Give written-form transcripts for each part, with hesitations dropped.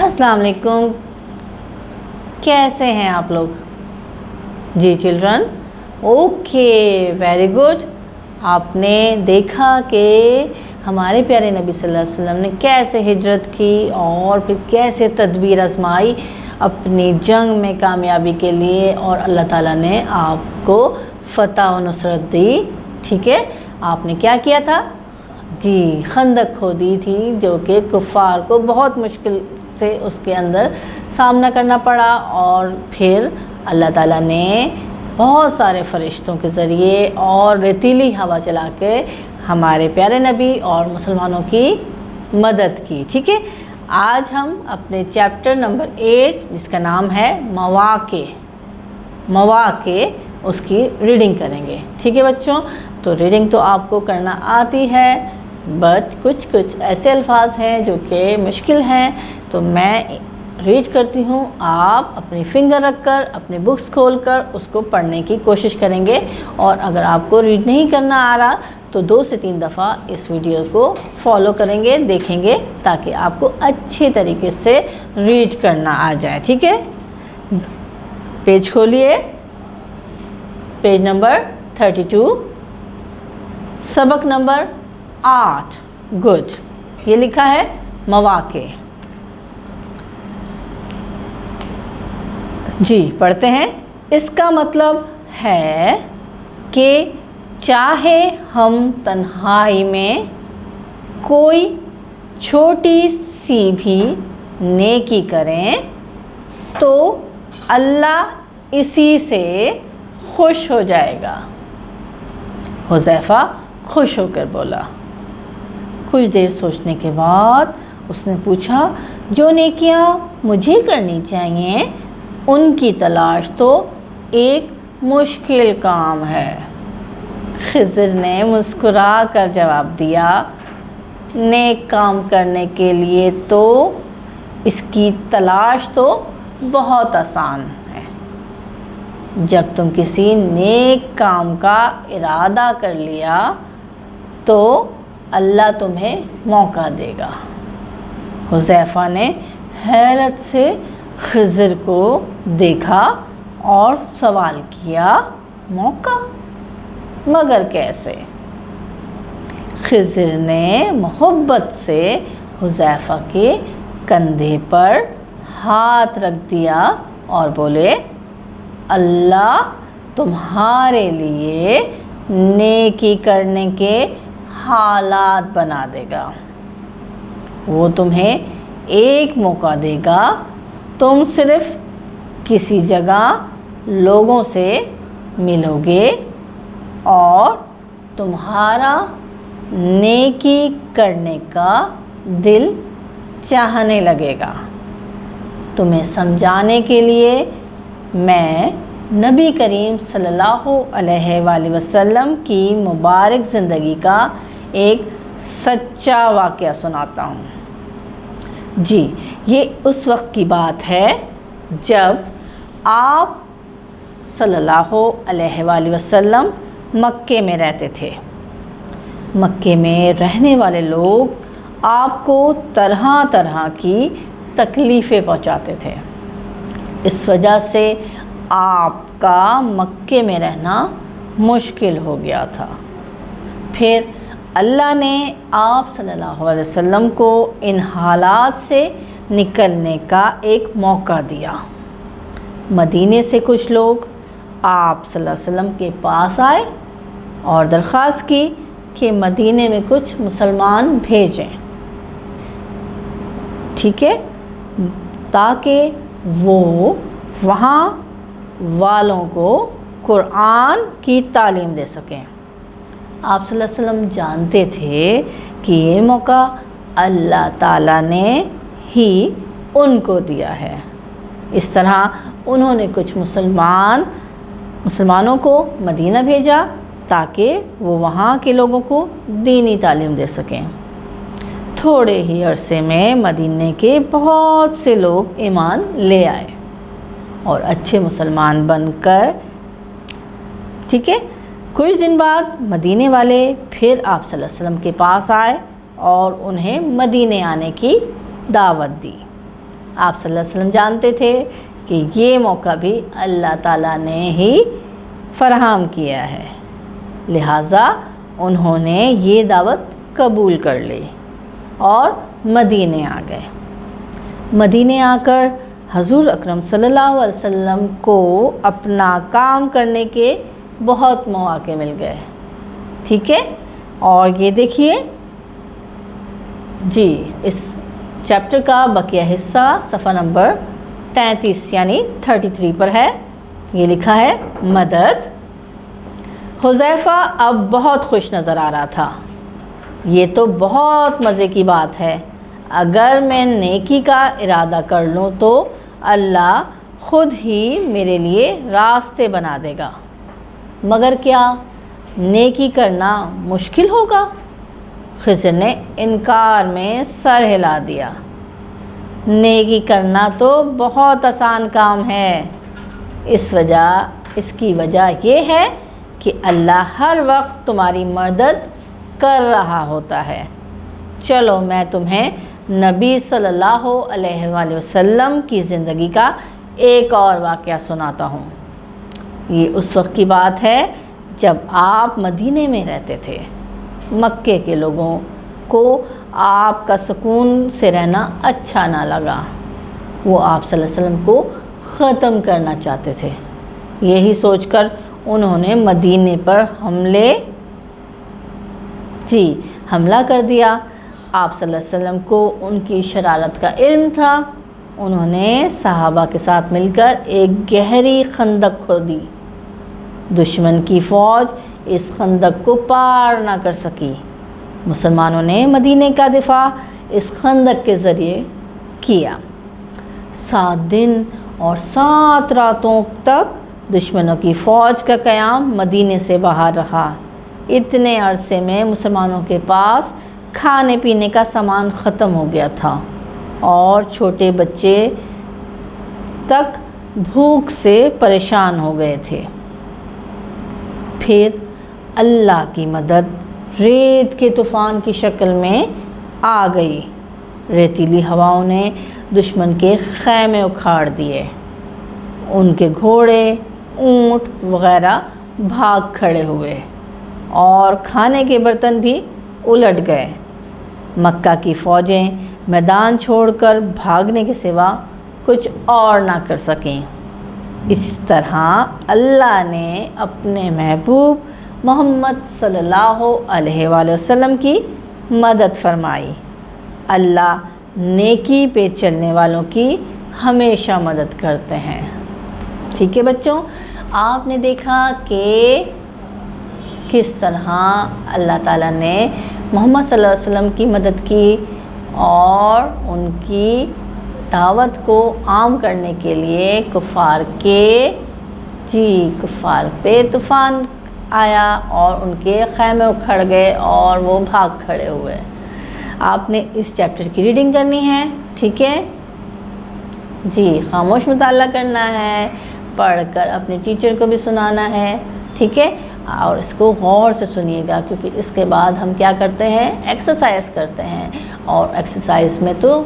अस्सलाम वालेकुम, कैसे हैं आप लोग? जी चिल्ड्रन, ओके, वेरी गुड। आपने देखा कि हमारे प्यारे नबी सल्लल्लाहु अलैहि वसल्लम ने कैसे हिजरत की और फिर कैसे तदबीर आजमाई अपनी जंग में कामयाबी के लिए, और अल्लाह ताला ने आपको फ़तह व नुसरत दी। ठीक है, आपने क्या किया था? जी, खंदक खोदी थी, जो कि कुफ़ार को बहुत मुश्किल से उसके अंदर सामना करना पड़ा, और फिर अल्लाह ताला ने बहुत सारे फ़रिश्तों के ज़रिए और रेतीली हवा चला के हमारे प्यारे नबी और मुसलमानों की मदद की। ठीक है, आज हम अपने चैप्टर नंबर 8 जिसका नाम है मवाक़े उसकी रीडिंग करेंगे। ठीक है बच्चों, तो रीडिंग तो आपको करना आती है, बट कुछ ऐसे अल्फाज हैं जो कि मुश्किल हैं, तो मैं रीड करती हूँ, आप अपनी फिंगर रखकर अपनी बुक्स खोलकर उसको पढ़ने की कोशिश करेंगे। और अगर आपको रीड नहीं करना आ रहा तो 2 से 3 दफ़ा इस वीडियो को फॉलो करेंगे, देखेंगे, ताकि आपको अच्छे तरीके से रीड करना आ जाए। ठीक है, पेज खोलिए, पेज नंबर 32, सबक नंबर 8। गुड, ये लिखा है मवाक़े। जी पढ़ते हैं। इसका मतलब है कि चाहे हम तन्हाई में कोई छोटी सी भी नेकी करें तो अल्लाह इसी से खुश हो जाएगा। हुज़ैफ़ा खुश होकर बोला। कुछ देर सोचने के बाद उसने पूछा, जो नेकियां मुझे करनी चाहिए उनकी तलाश तो एक मुश्किल काम है। खिज़र ने मुस्कुरा कर जवाब दिया, नेक काम करने के लिए तो इसकी तलाश तो बहुत आसान है। जब तुम किसी नेक काम का इरादा कर लिया तो अल्लाह तुम्हें मौका देगा। हुज़ैफ़ा ने हैरत से खिज़र को देखा और सवाल किया, मौका? मगर कैसे? खिज़र ने मोहब्बत से हुज़ैफ़ा के कंधे पर हाथ रख दिया और बोले, अल्लाह तुम्हारे लिए नेकी करने के हालात बना देगा। वो तुम्हें एक मौका देगा, तुम सिर्फ़ किसी जगह लोगों से मिलोगे और तुम्हारा नेकी करने का दिल चाहने लगेगा। तुम्हें समझाने के लिए मैं नबी करीम सल्लल्लाहु अलैहि वसल्लम की मुबारक ज़िंदगी का एक सच्चा वाक़या सुनाता हूँ। जी, ये उस वक्त की बात है जब आप सल्लल्लाहु अलैहि वसल्लम मक्के में रहते थे। मक्के में रहने वाले लोग आपको तरह तरह की तकलीफ़ें पहुँचाते थे। इस वजह से आपका मक्के में रहना मुश्किल हो गया था। फिर अल्लाह ने आप सल्लल्लाहु अलैहि वसल्लम को इन हालात से निकलने का एक मौका दिया। मदीने से कुछ लोग आप सल्लल्लाहु अलैहि वसल्लम के पास आए और दरख्वास्त की कि मदीने में कुछ मुसलमान भेजें, ठीक है, ताकि वो वहाँ वालों को कुरान की तालीम दे सकें। आप सल्लल्लाहु अलैहि वसल्लम जानते थे कि ये मौका अल्लाह ताला ने ही उनको दिया है। इस तरह उन्होंने कुछ मुसलमानों को मदीना भेजा ताकि वो वहाँ के लोगों को दीनी तालीम दे सकें। थोड़े ही अरसे में मदीने के बहुत से लोग ईमान ले आए और अच्छे मुसलमान बनकर, ठीक है, कुछ दिन बाद मदीने वाले फिर आप सल्लल्लाहु अलैहि वसल्लम के पास आए और उन्हें मदीने आने की दावत दी। آپ صلی اللہ علیہ وسلم جانتے تھے کہ یہ موقع بھی اللہ تعالیٰ نے ہی فراہم کیا ہے، لہٰذا انہوں نے یہ دعوت قبول کر لی اور مدینے آ گئے۔ مدینے آ کر حضور اکرم صلی اللہ علیہ وسلم کو اپنا کام کرنے کے بہت مواقع مل گئے، ٹھیک ہے۔ اور یہ دیکھیے جی، اس چیپٹر کا بقیہ حصہ صفحہ نمبر 33 یعنی 33 پر ہے۔ یہ لکھا ہے مدد۔ حذیفہ اب بہت خوش نظر آ رہا تھا۔ یہ تو بہت مزے کی بات ہے، اگر میں نیکی کا ارادہ کر لوں تو اللہ خود ہی میرے لیے راستے بنا دے گا، مگر کیا نیکی کرنا مشکل ہوگا؟ خضر نے انکار میں سر ہلا دیا۔ نیکی کرنا تو بہت آسان کام ہے، اس کی وجہ یہ ہے کہ اللہ ہر وقت تمہاری مدد کر رہا ہوتا ہے۔ چلو میں تمہیں نبی صلی اللہ علیہ وآلہ وسلم کی زندگی کا ایک اور واقعہ سناتا ہوں۔ یہ اس وقت کی بات ہے جب آپ مدینے میں رہتے تھے۔ مکے کے لوگوں کو آپ کا سکون سے رہنا اچھا نہ لگا، وہ آپ صلی اللہ علیہ وسلم کو ختم کرنا چاہتے تھے۔ یہی سوچ کر انہوں نے مدینے پر حملہ کر دیا۔ آپ صلی اللہ علیہ وسلم کو ان کی شرارت کا علم تھا۔ انہوں نے صحابہ کے ساتھ مل کر ایک گہری خندق کھودی۔ دشمن کی فوج اس خندق کو پار نہ کر سکی۔ مسلمانوں نے مدینے کا دفاع اس خندق کے ذریعے کیا۔ 7 دن اور 7 راتوں تک دشمنوں کی فوج کا قیام مدینے سے باہر رہا۔ اتنے عرصے میں مسلمانوں کے پاس کھانے پینے کا سامان ختم ہو گیا تھا اور چھوٹے بچے تک بھوک سے پریشان ہو گئے تھے۔ پھر اللہ کی مدد ریت کے طوفان کی شکل میں آ گئی۔ ریتیلی ہواؤں نے دشمن کے خیمے اکھاڑ دیے، ان کے گھوڑے، اونٹ وغیرہ بھاگ کھڑے ہوئے اور کھانے کے برتن بھی الٹ گئے۔ مکہ کی فوجیں میدان چھوڑ کر بھاگنے کے سوا کچھ اور نہ کر سکیں۔ اس طرح اللہ نے اپنے محبوب محمد صلی اللہ علیہ وآلہ وسلم کی مدد فرمائی۔ اللہ نیکی پہ چلنے والوں کی ہمیشہ مدد کرتے ہیں۔ ٹھیک ہے بچوں، آپ نے دیکھا کہ کس طرح اللہ تعالیٰ نے محمد صلی اللہ علیہ وسلم کی مدد کی اور ان کی دعوت کو عام کرنے کے لیے کفار پہ طوفان آیا اور ان کے خیمے اکھڑ گئے اور وہ بھاگ کھڑے ہوئے۔ آپ نے اس چیپٹر کی ریڈنگ کرنی ہے، ٹھیک ہے جی، خاموش مطالعہ کرنا ہے، پڑھ کر اپنے ٹیچر کو بھی سنانا ہے، ٹھیک ہے، اور اس کو غور سے سنیے گا کیونکہ اس کے بعد ہم کیا کرتے ہیں، ایکسرسائز کرتے ہیں، اور ایکسرسائز میں تو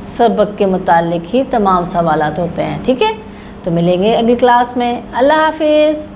سبق کے متعلق ہی تمام سوالات ہوتے ہیں، ٹھیک ہے۔ تو ملیں گے اگلی کلاس میں۔ اللہ حافظ۔